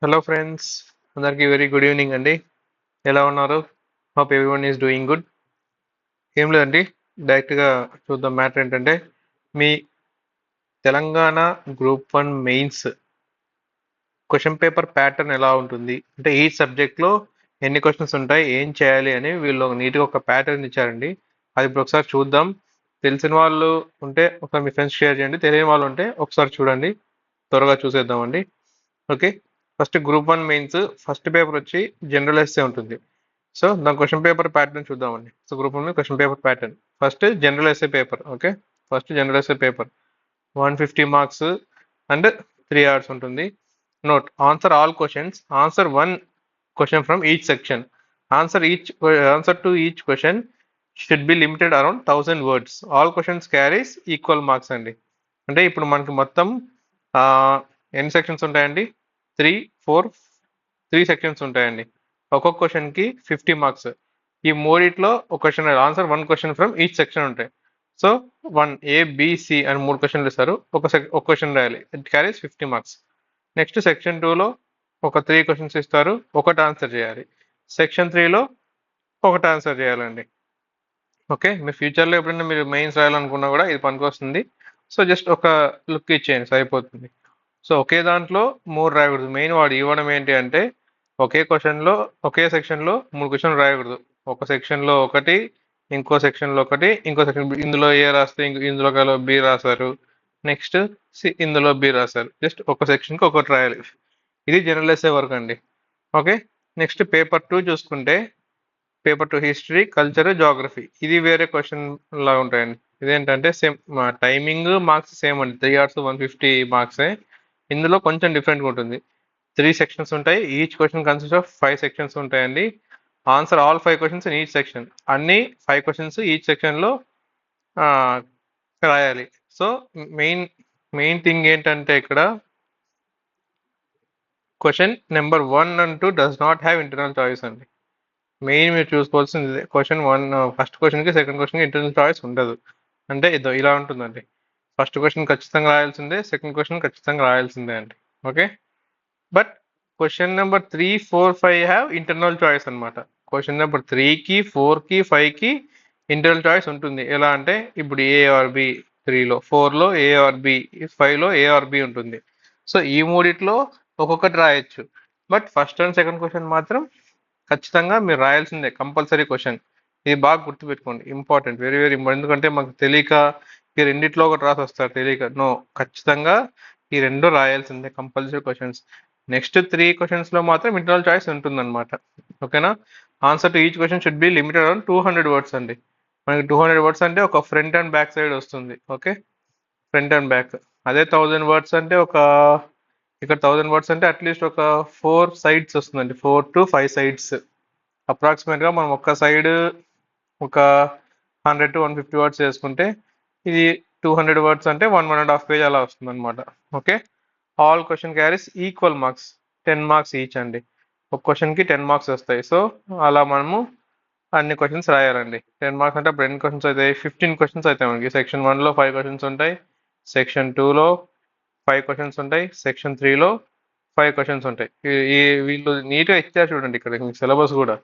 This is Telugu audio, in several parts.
హలో ఫ్రెండ్స్, అందరికీ వెరీ గుడ్ ఈవినింగ్ అండి. ఎలా ఉన్నారు? Hope everyone is doing good. ఏం లేదండి, డైరెక్ట్గా చూద్దాం. మ్యాటర్ ఏంటంటే, మీ Telangana group 1 mains question paper pattern ఎలా ఉంటుంది అంటే ఈ సబ్జెక్ట్లో ఎన్ని క్వశ్చన్స్ ఉంటాయి, ఏం చేయాలి అని వీళ్ళు నీట్గా ఒక ప్యాటర్న్ ఇచ్చారండి. అది ఇప్పుడు ఒకసారి చూద్దాం. తెలిసిన వాళ్ళు ఉంటే ఒకసారి మీ ఫ్రెండ్స్ షేర్ చేయండి, తెలియని వాళ్ళు ఉంటే ఒకసారి చూడండి. త్వరగా చూసేద్దామండి. Okay, first group 1 mains first paper వచ్చి జనరల్ ఎస్సే ఉంటుంది. సో దాని క్వశ్చన్ పేపర్ ప్యాటర్న్ చూద్దామండి. So group 1 question paper pattern first general essay paper. Okay, first general essay paper 150 marks and 3 hours ఉంటుంది. Note, answer all questions, answer one question from each section, answer to each question should be limited around 1000 words. All questions carries equal marks అండి. అంటే ఇప్పుడు మనకి మొత్తం ఆ, ఎన్ని సెక్షన్స్ ఉంటాయండి? త్రీ ఫోర్ త్రీ సెక్షన్స్ ఉంటాయండి. ఒక్కొక్క క్వశ్చన్కి 50 మార్క్స్. ఈ మూడిట్లో ఒక question answer one question from each section ఉంటాయి. సో 1 A B C అని 3 క్వశ్చన్లు ఇస్తారు. ఒక క్వశ్చన్ రాయాలి, it carries 50 marks. Next section 2లో ఒక 3 క్వశ్చన్స్ ఇస్తారు, ఒకటి ఆన్సర్ చేయాలి. సెక్షన్ 3లో ఒకటి ఆన్సర్ చేయాలండి. ఓకే, మీ ఫ్యూచర్లో ఎప్పుడైనా మీరు మెయిన్స్ రాయాలనుకున్నా కూడా ఇది పనికొస్తుంది. సో జస్ట్ ఒక లుక్ ఇచ్చేయండి, సరిపోతుంది. సో ఒకే దాంట్లో 3 రాయకూడదు. మెయిన్ వాడు ఇవ్వడం ఏంటి అంటే ఒకే క్వశ్చన్లో ఒకే సెక్షన్లో 3 క్వశ్చన్లు రాయకూడదు. ఒక సెక్షన్లో ఒకటి, ఇంకో సెక్షన్లో ఒకటి, ఇంకో సెక్షన్ ఇందులో ఏ రాస్తే ఇందులో బి రాశారు, నెక్స్ట్ ఇందులో బి రాశారు. జస్ట్ ఒక సెక్షన్కి ఒకటి రాయాలి. ఇది జనరల్ ఎస్సే వర్క్ అండి. ఓకే, నెక్స్ట్ పేపర్ 2 చూసుకుంటే పేపర్ 2 హిస్టరీ, కల్చర్, జాగ్రఫీ. ఇది వేరే క్వశ్చన్ లాగా ఉంటాయండి. ఇదేంటంటే సేమ్ టైమింగ్, మార్క్స్ సేమ్ అండి. 3 అవర్స్ 150 మార్క్సే. ఇందులో కొంచెం డిఫరెంట్గా ఉంటుంది. 3 సెక్షన్స్ ఉంటాయి, each question consist of 5 sections ఉంటాయండి. Answer all 5 questions in each section. అన్ని 5 క్వశ్చన్స్ ఈచ్ సెక్షన్లో రాయాలి. సో మెయిన్ మెయిన్ థింగ్ ఏంటంటే ఇక్కడ question number 1 and 2 does not have internal choice అండి. మెయిన్ మీరు చూసుకోవాల్సింది క్వశ్చన్ 1, ఫస్ట్ క్వశ్చన్కి సెకండ్ క్వశ్చన్కి ఇంటర్నల్ చాయిస్ ఉండదు. అంటే ఇదో ఇలా ఉంటుందండి. ఫస్ట్ క్వశ్చన్ ఖచ్చితంగా రాయాల్సిందే, సెకండ్ క్వశ్చన్ ఖచ్చితంగా రాయాల్సిందే అండి. Okay, but question number 3, 4, 5 have internal choice అనమాట. క్వశ్చన్ నెంబర్ 3కి 4కి 5కి ఇంటర్నల్ చాయిస్ ఉంటుంది. ఎలా అంటే ఇప్పుడు ఏ ఆర్ బి, 3లో 4లో ఏ ఆర్ బి, 5లో ఏ ఆర్ బి ఉంటుంది. సో ఈ మూడిట్లో ఒక్కొక్కటి రాయొచ్చు. But first and second question మాత్రం ఖచ్చితంగా మీరు రాయాల్సిందే, కంపల్సరీ క్వశ్చన్. ఇది బాగా గుర్తుపెట్టుకోండి, ఇంపార్టెంట్, వెరీ వెరీ ఇంపార్టెంట్. ఎందుకంటే మాకు తెలియక ఈ రెండిట్లో ఒకటి రాసి వస్తారు, తెలియక. నో, ఖచ్చితంగా ఈ రెండు రాయాల్సిందే, కంపల్సరీ క్వశ్చన్స్. నెక్స్ట్ 3 క్వశ్చన్స్లో మాత్రం ఇంటర్నల్ చాయిస్ ఉంటుందన్నమాట. ఓకేనా? Answer to each question should be limited around 200 words అండి. మనకి 200 వర్డ్స్ అంటే ఒక ఫ్రంట్ అండ్ బ్యాక్ సైడ్ వస్తుంది. Okay, front and back. అదే 1000 వర్డ్స్ అంటే ఇక్కడ 1000 వర్డ్స్ అంటే అట్లీస్ట్ ఒక 4 సైడ్స్ వస్తుందండి, 4 to 5 సైడ్స్. అప్రాక్సిమేట్గా మనం ఒక్క సైడ్ ఒక 100 to 150 వర్డ్స్ వేసుకుంటే ఇది 200 వర్డ్స్ అంటే 1.5 పేజ్ అలా వస్తుంది అనమాట. Okay, all question carries equal marks, 10 marks each అండి. ఒక క్వశ్చన్కి 10 మార్క్స్ వస్తాయి. సో అలా మనము అన్ని క్వశ్చన్స్ రాయాలండి. 10 మార్క్స్ అంటే అప్పుడు ఎన్ని క్వశ్చన్స్ అవుతాయి? 15 క్వశ్చన్స్ అవుతాయి మనకి. సెక్షన్ 1లో 5 క్వశ్చన్స్ ఉంటాయి, సెక్షన్ 2లో 5 క్వశ్చన్స్ ఉంటాయి, సెక్షన్ 3లో 5 క్వశ్చన్స్ ఉంటాయి. వీళ్ళు నీట్గా ఇచ్చారు చూడండి ఇక్కడ మీకు సిలబస్ కూడా.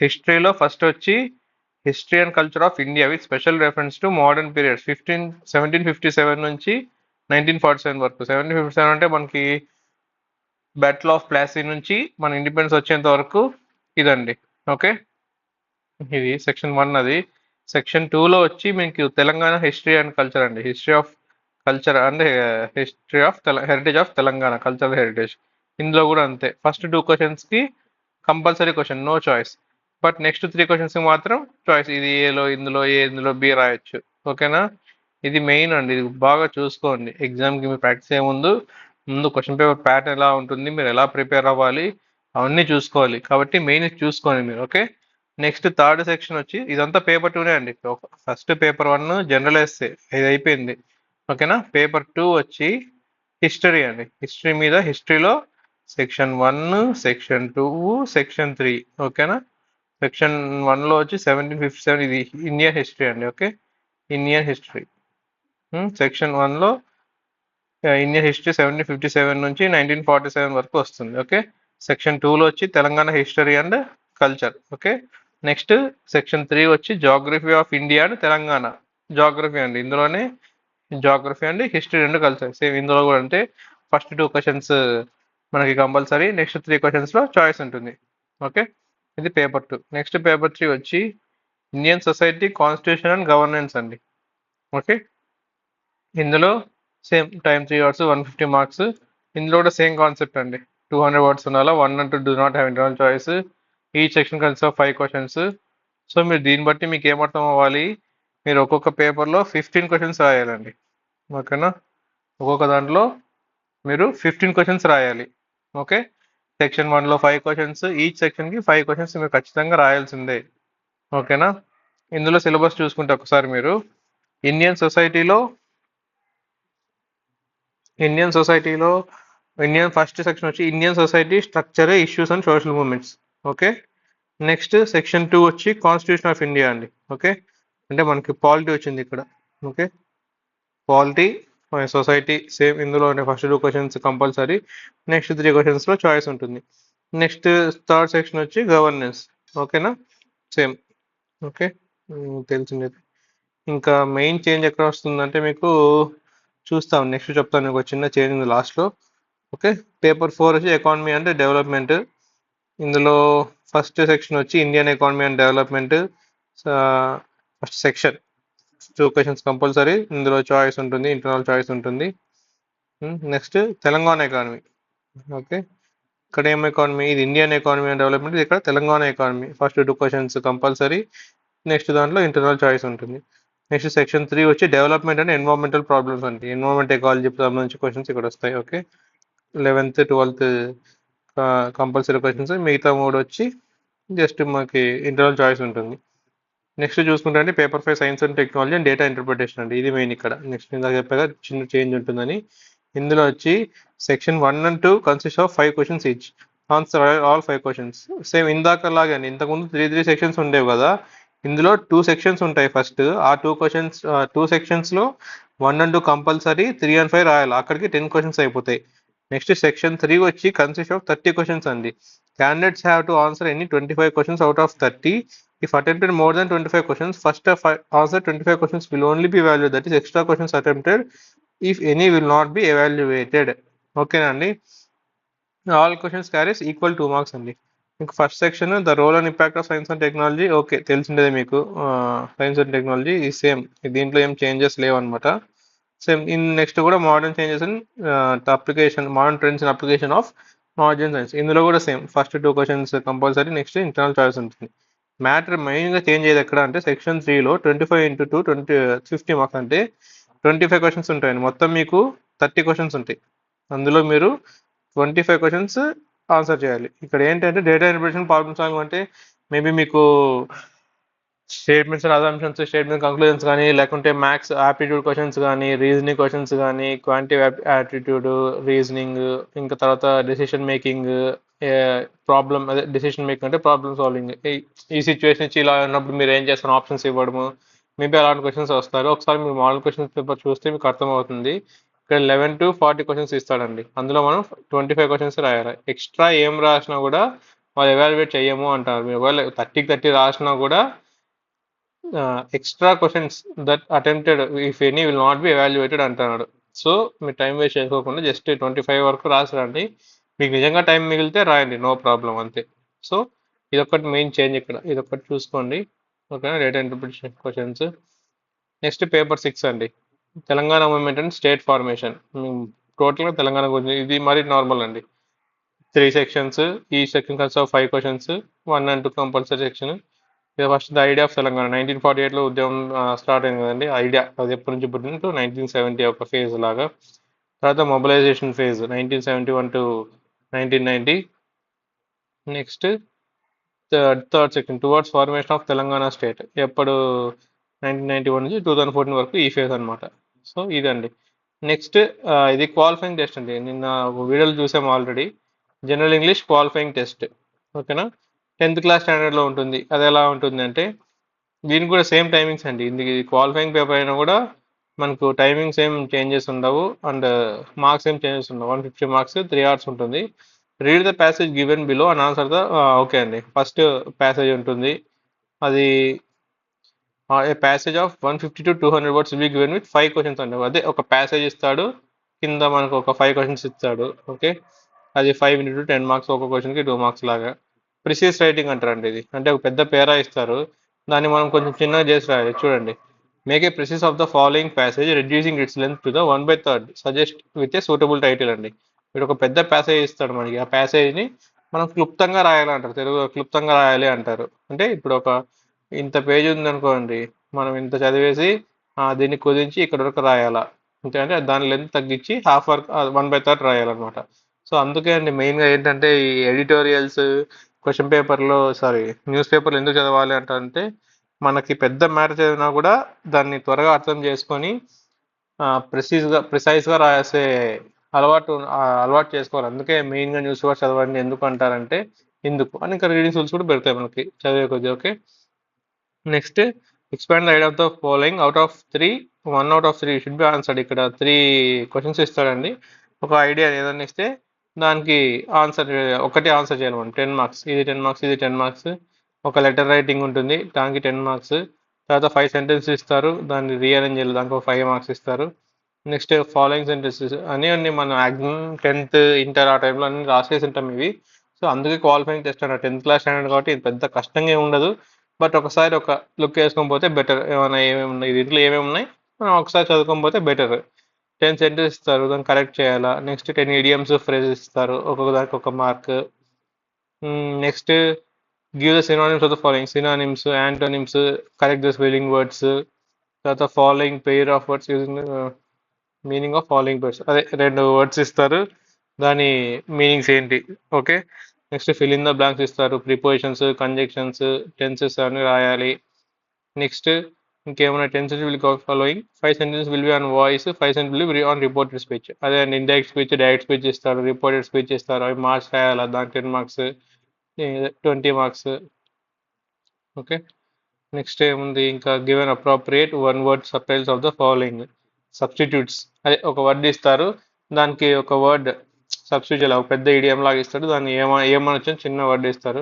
హిస్టరీలో ఫస్ట్ వచ్చి history and culture of India with special reference to modern periods 1757 నుంచి 1947 వరకు. 1757 అంటే మనకి బ్యాటిల్ ఆఫ్ ప్లాసీ నుంచి మన ఇండిపెండెన్స్ వచ్చేంత వరకు ఇదండి. ఓకే, ఇది సెక్షన్ 1. అది సెక్షన్ 2లో వచ్చి మీకు తెలంగాణ హిస్టరీ అండ్ కల్చర్ అండి. History of culture and history of heritage of Telangana, cultural heritage. ఇందులో కూడా అంతే, ఫస్ట్ 2 క్వశ్చన్స్కి compulsory question, no choice. But next 3 క్వశ్చన్స్కి మాత్రం చాయిస్. ఇది ఏలో ఇందులో ఏ ఇందులో బి రాయొచ్చు. ఓకేనా? ఇది మెయిన్ అండి, ఇది బాగా చూసుకోండి. ఎగ్జామ్కి మీరు ప్రాక్టీస్ అయ్యే ముందు క్వశ్చన్ పేపర్ ప్యాటర్న్ ఎలా ఉంటుంది, మీరు ఎలా ప్రిపేర్ అవ్వాలి, అవన్నీ చూసుకోవాలి. కాబట్టి మెయిన్ చూసుకోండి మీరు. ఓకే, నెక్స్ట్ థర్డ్ సెక్షన్ వచ్చి ఇదంతా పేపర్ 2నే అండి. ఫస్ట్ పేపర్ 1 జనరల్ ఎస్సే, ఇది అయిపోయింది. ఓకేనా? పేపర్ 2 వచ్చి హిస్టరీ అండి. హిస్టరీ మీద హిస్టరీలో సెక్షన్ 1, సెక్షన్ 2, సెక్షన్ 3. ఓకేనా? సెక్షన్ 1లో వచ్చి 1757, ఇది ఇండియన్ హిస్టరీ అండి. Okay, Indian history. సెక్షన్ 1లో ఇండియన్ హిస్టరీ 1757 నుంచి 1947 వరకు వస్తుంది. ఓకే, సెక్షన్ 2లో వచ్చి Telangana history and culture. Okay, next section 3 వచ్చి geography of India and Telangana. Geography అండి, ఇందులోనే జాగ్రఫీ అండ్ హిస్టరీ రెండు కలిసాయి సేమ్ ఇందులో కూడా. అంటే ఫస్ట్ 2 క్వశ్చన్స్ మనకి కంపల్సరీ, నెక్స్ట్ 3 క్వశ్చన్స్లో చాయిస్ ఉంటుంది. ఓకే, ఇది పేపర్ 2. నెక్స్ట్ పేపర్ 3 వచ్చి Indian society constitution and governance అండి. ఓకే, ఇందులో సేమ్ టైం 3 అవర్స్ 150 మార్క్స్. ఇందులో కూడా సేమ్ కాన్సెప్ట్ అండి, 200 వర్డ్స్ ఉండాలా, 1 and 2 do not have internal choice. ఈ సెక్షన్ కలిసి 5 క్వశ్చన్స్. సో మీరు దీన్ని బట్టి మీకు ఏమర్థం అవ్వాలి, మీరు ఒక్కొక్క పేపర్లో 15 క్వశ్చన్స్ రాయాలండి. ఓకేనా, ఒక్కొక్క దాంట్లో మీరు 15 క్వశ్చన్స్ రాయాలి. ఓకే, సెక్షన్ 1లో 5 క్వశ్చన్స్, ఈచ్ సెక్షన్కి 5 క్వశ్చన్స్ మీరు ఖచ్చితంగా రాయాల్సిందే. ఓకేనా, ఇందులో సిలబస్ చూసుకుంటే ఒకసారి మీరు ఇండియన్ సొసైటీలో ఇండియన్ ఫస్ట్ సెక్షన్ వచ్చి Indian society structure, issues and social movements. Okay, next section 2 వచ్చి కాన్స్టిట్యూషన్ ఆఫ్ ఇండియా అండి. ఓకే, అంటే మనకి పాలిటీ వచ్చింది ఇక్కడ. ఓకే, పాలిటీ, సొసైటీ సేమ్ ఇందులో ఫస్ట్ 2 క్వశ్చన్స్ కంపల్సరీ, నెక్స్ట్ 3 క్వశ్చన్స్లో చాయిస్ ఉంటుంది. నెక్స్ట్ థర్డ్ సెక్షన్ వచ్చి గవర్నెన్స్. ఓకేనా, సేమ్. ఓకే, తెలిసింది. ఇంకా మెయిన్ చేంజ్ ఎక్కడ వస్తుందంటే మీకు చూస్తాం, నెక్స్ట్ చెప్తాను, మీకు చిన్న చేంజ్ ఉంది లాస్ట్లో. ఓకే, పేపర్ 4 వచ్చి ఎకానమీ అండ్ డెవలప్మెంట్. ఇందులో ఫస్ట్ సెక్షన్ వచ్చి Indian economy and development. First section 2 questions compulsory, ఇందులో చాయిస్ ఉంటుంది, ఇంటర్నల్ చాయిస్ ఉంటుంది. Next Telangana economy. ఓకే, ఇక్కడ ఏం ఎకానమీ, ఇది ఇండియన్ ఎకానమీ అండ్ డెవలప్మెంట్, ఇక్కడ Telangana economy. First 2 questions compulsory, next దాంట్లో ఇంటర్నల్ చాయిస్ ఉంటుంది. నెక్స్ట్ సెక్షన్ 3 వచ్చి డెవలప్మెంట్ అండ్ ఎన్విరాన్మెంటల్ ప్రాబ్లమ్స్ అంటే ఎన్విరాన్మెంట్ ఎకాలజీకి సంబంధించి క్వశ్చన్స్ ఇక్కడ వస్తాయి. Okay, 11th 12th compulsory questions, మిగతా 3 వచ్చి జస్ట్ మనకి ఇంటర్నల్ చాయిస్ ఉంటుంది. నెక్స్ట్ చూసుకుంటే paper 5 science and technology and data interpretation అండి. ఇది మెయిన్ ఇక్కడ. నెక్స్ట్ ఇందాక చెప్పాక చిన్న చేంజ్ ఉంటుందని. ఇందులో వచ్చి section 1 and 2 consist of 5 questions each. Answer all 5 questions. Same ఇందాక లాగే అండి, ఇంతకుముందు 3 సెక్షన్స్ ఉండేవి కదా, ఇందులో 2 సెక్షన్స్ ఉంటాయి. ఫస్ట్ ఆ 2 సెక్షన్స్లో 1 and 2 కంపల్సరీ, 3 and 5 రాయాలి. అక్కడికి 10 క్వశ్చన్స్ అయిపోతాయి. నెక్స్ట్ సెక్షన్ 3 వచ్చి కన్సిస్ట్ ఆఫ్ 30 క్వశ్చన్స్ అండి. Candidates have to answer any 25 questions out of 30. If attempted more than 25 questions, first answer 25 questions will only be evaluated. That is extra questions attempted, if any, will not be evaluated. Okay అండి, all questions carries equal 2 marks అండి. మీకు first section the role and impact of science and technology. Okay, తెలిసిండేది మీకు. సైన్స్ అండ్ టెక్నాలజీ ఈ సేమ్, దీంట్లో ఏం చేంజెస్ లేవు అనమాట. సేమ్ ఇన్ నెక్స్ట్ కూడా modern changes in application, modern trends in application of knowledge and science. ఇందులో కూడా same first 2 questions compulsory, next internal choice ఉంటుంది. మ్యాటర్ మెయిన్గా చేంజ్ అయ్యేది ఎక్కడ అంటే సెక్షన్ 3లో 25 into 2 50 మార్క్స్ అంటే 25 క్వశ్చన్స్ ఉంటాయండి. మొత్తం మీకు 30 క్వశ్చన్స్ ఉంటాయి. అందులో మీరు 25 క్వశ్చన్స్ ఆన్సర్ చేయాలి. ఇక్కడ ఏంటంటే డేటా ఇంటర్ప్రిటేషన్, ప్రాబ్లమ్ సాల్వింగ్ అంటే మేబీ మీకు statements and assumptions, statement conclusions కానీ, లేకుంటే మ్యాథ్స్ ఆప్టిట్యూడ్ క్వశ్చన్స్ కానీ, రీజనింగ్ క్వశ్చన్స్ కానీ, క్వాంటిటివ్ యాప్టిట్యూడ్, రీజనింగ్, ఇంకా తర్వాత డెసిషన్ మేకింగ్, ప్రాబ్లమ్ అదే డెసిషన్ మేకింగ్ అంటే ప్రాబ్లమ్ సాల్వింగ్. ఈ సిచ్యువేషన్ ఇచ్చి ఇలా ఉన్నప్పుడు మీరు ఏం చేస్తారు, ఆప్షన్స్ ఇవ్వడము, మేబీ అలాంటి క్వశ్చన్స్ వస్తారు. ఒకసారి మీరు మోడల్ క్వశ్చన్స్ పేపర్ చూస్తే మీకు అర్థమవుతుంది. ఇక్కడ 11 to 40 క్వశ్చన్స్ ఇస్తాడండి. అందులో మనం 25 క్వశ్చన్స్ రాయాలి. ఎక్స్ట్రా ఏం రాసినా కూడా వాళ్ళు ఎవాల్యుయేట్ చేయము అంటారు. మీరు ఒకవేళ 30కి 30 రాసినా కూడా extra questions that attempted if any will not be evaluated అంటున్నాడు. సో మీరు టైం వేస్ట్ చేసుకోకుండా జస్ట్ 25 వరకు రాసిరండి. మీకు నిజంగా టైం మిగిలితే రాయండి, నో ప్రాబ్లం, అంతే. సో ఇదొక్కటి మెయిన్ చేంజ్ ఇక్కడ, ఇదొక్కటి చూసుకోండి. ఓకేనా, data interpretation questions. Next paper 6 అండి, Telangana movement and state formation. టోటల్గా తెలంగాణ గురించి, ఇది మరీ నార్మల్ అండి. 3 సెక్షన్స్, ఈ సెక్షన్ కలిసి 5 క్వశ్చన్స్, 1 and 2 కంపల్సరీ సెక్షన్. ఇది first the idea of Telangana. 1948లో ఉద్యమం స్టార్ట్ అయింది కదండి. ఐడియా అది ఎప్పటి నుంచి పుట్టినట్టు 1970 ఒక ఫేజ్ లాగా. తర్వాత mobilisation phase 1971 to 1990. Next third section towards formation of Telangana state, ఎప్పుడు 1991 నుంచి 2014 వరకు ఈ ఫేజ్ అనమాట. సో ఇదండి. నెక్స్ట్ ఇది క్వాలిఫైయింగ్ టెస్ట్ అండి. నిన్న ఒక వీడియోలు చూసాము already. General English qualifying test. ఓకేనా, 10th క్లాస్ స్టాండర్డ్లో ఉంటుంది. అది ఎలా ఉంటుంది అంటే దీనికి కూడా సేమ్ టైమింగ్స్ అండి. ఇది క్వాలిఫైయింగ్ పేపర్ అయినా కూడా మనకు టైమింగ్స్ ఏం చేంజెస్ ఉండవు అండ్ మార్క్స్ ఏం చేంజెస్ ఉండవు. 150 మార్క్స్ 3 అవర్స్ ఉంటుంది. Read the passage given below and answer the okay అండి. ఫస్ట్ ప్యాసేజ్ ఉంటుంది. అది ఏ passage of 150 to 200 words will be given with 5 questions అండి. అదే ఒక ప్యాసేజ్ ఇస్తాడు, కింద మనకు ఒక 5 క్వశ్చన్స్ ఇస్తాడు. ఓకే, అది 5 into 10 మార్క్స్, ఒక క్వశ్చన్కి 2 మార్క్స్ లాగా. ప్రిసైజ్ రైటింగ్ అంటారండి ఇది. అంటే ఒక పెద్ద పేరా ఇస్తారు, దాన్ని మనం కొంచెం చిన్నగా చేసి రాయాలి. చూడండి, make a precise of the following passage reducing it's length to the 1/3, suggest with a suitable title అండి. వీడు ఒక పెద్ద ప్యాసేజ్ ఇస్తాడు మనకి, ఆ ప్యాసేజ్ని మనం క్లుప్తంగా రాయాలి అంటారు, తెలుగు క్లుప్తంగా రాయాలి అంటారు. అంటే ఇప్పుడు ఒక ఇంత పేజ్ ఉంది అనుకోండి, మనం ఇంత చదివేసి దీన్ని కుదించి ఇక్కడ వరకు రాయాలా, అంతే. అంటే దాని లెంత్ తగ్గించి హాఫ్ వర్క్ 1/3 రాయాలన్నమాట. సో అందుకే అండి మెయిన్గా ఏంటంటే ఈ ఎడిటోరియల్స్ క్వశ్చన్ పేపర్లో, సారీ, న్యూస్ పేపర్లు ఎందుకు చదవాలి అంటే మనకి పెద్ద మ్యాటర్ చదివినా కూడా దాన్ని త్వరగా అర్థం చేసుకొని ప్రిసైజ్గా రాసే అలవాటు చేసుకోవాలి. అందుకే మెయిన్గా న్యూస్ పేపర్ చదవండి ఎందుకు అంటారంటే ఎందుకు అని. ఇంకా రీడింగ్ రూల్స్ కూడా పెడతాయి మనకి చదివే కొద్ది. Okay, next expand the idea of the following out of 3, 1 out of 3 should be answered. ఇక్కడ 3 క్వశ్చన్స్ ఇస్తాడండి. ఒక ఐడియా ఏదైనా ఇస్తే దానికి ఆన్సర్ ఒకటి ఆన్సర్ చేయాలి మనం. 10 మార్క్స్, ఇది 10 మార్క్స్, ఇది 10 మార్క్స్. ఒక లెటర్ రైటింగ్ ఉంటుంది, దానికి 10 మార్క్స్. తర్వాత 5 సెంటెన్సెస్ ఇస్తారు, దాన్ని రీఅరేంజ్ చేయాలి, దానికి ఒక 5 మార్క్స్ ఇస్తారు. నెక్స్ట్ ఫాలోయింగ్ సెంటెన్సెస్ అన్నీ మన మ్యాక్సిమం 10th ఇంటర్ ఆ టైంలో అన్ని రాసేసి ఉంటాం ఇవి. సో అందుకే క్వాలిఫైయింగ్ టెస్ట్ అన్న 10th క్లాస్ స్టాండర్డ్ కాబట్టి ఇది పెద్ద కష్టంగా ఏమి ఉండదు. బట్ ఒకసారి ఒక లుక్ వేసుకొని పోతే బెటర్. ఏమైనా ఏమేమి ఉన్నాయి దీంట్లో, ఏమేమి ఉన్నాయి మనం ఒకసారి చదువుకొని పోతే బెటర్. 10 సెంటెన్స్ ఇస్తారు, దాన్ని కరెక్ట్ చేయాలా. నెక్స్ట్ 10 ఇడియమ్స్ ఫ్రేజెస్ ఇస్తారు, ఒక్కొక్క దానికి ఒక mark. Next give the synonyms of the following, synonyms, antonyms, correct the spelling words. తర్వాత following pair of words using meaning of following words. అదే 2 వర్డ్స్ ఇస్తారు, దాని మీనింగ్స్ ఏంటి. Okay, next fill in the blanks ఇస్తారు, ప్రిపోజిషన్స్, కంజంక్షన్స్, టెన్సెస్ అన్ని రాయాలి. నెక్స్ట్ ఇంకేమైనా tenses will following 5 sentences will be on voice, 5 sentence will be on reported speech. అదే అండి, ఇండైరెక్ట్ స్పీచ్, డైరెక్ట్ స్పీచ్ ఇస్తారు, రిపోర్టెడ్ స్పీచ్ ఇస్తారు. అవి మార్క్స్ రాయాలి, దానికి 10 మార్క్స్, 20 మార్క్స్. ఓకే, నెక్స్ట్ ఏముంది ఇంకా, given appropriate 1 word subtitles of the following substitutes. అదే ఒక వర్డ్ ఇస్తారు, దానికి ఒక వర్డ్ సబ్స్టిట్యూట్ చేయాలి. ఒక పెద్ద ఇడియం లాగా ఇస్తాడు, దాన్ని ఏమనొచ్చు చిన్న వర్డ్ ఇస్తారు.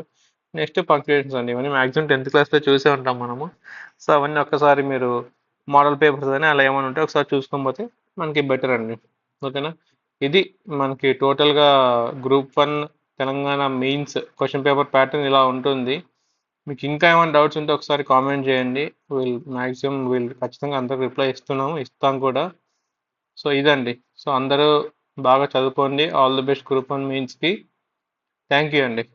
నెక్స్ట్ పంక్చుయేషన్స్ అండి, ఇవన్నీ మ్యాక్సిమం 10th క్లాస్లో చూసే ఉంటాం మనము. సో అవన్నీ ఒక్కసారి మీరు మోడల్ పేపర్స్ అని అలా ఏమైనా ఉంటే ఒకసారి చూసుకొని పోతే మనకి బెటర్ అండి. ఓకేనా, ఇది మనకి టోటల్గా group 1 Telangana mains question paper pattern ఇలా ఉంటుంది. మీకు ఇంకా ఏమైనా డౌట్స్ ఉంటే ఒకసారి కామెంట్ చేయండి. వీళ్ళు ఖచ్చితంగా అందరికి రిప్లై ఇస్తాం కూడా. సో ఇదండి. సో అందరూ బాగా చదువుకోండి. ఆల్ ది బెస్ట్ గ్రూప్ 1 మెయిన్స్కి. థ్యాంక్ యూ అండి.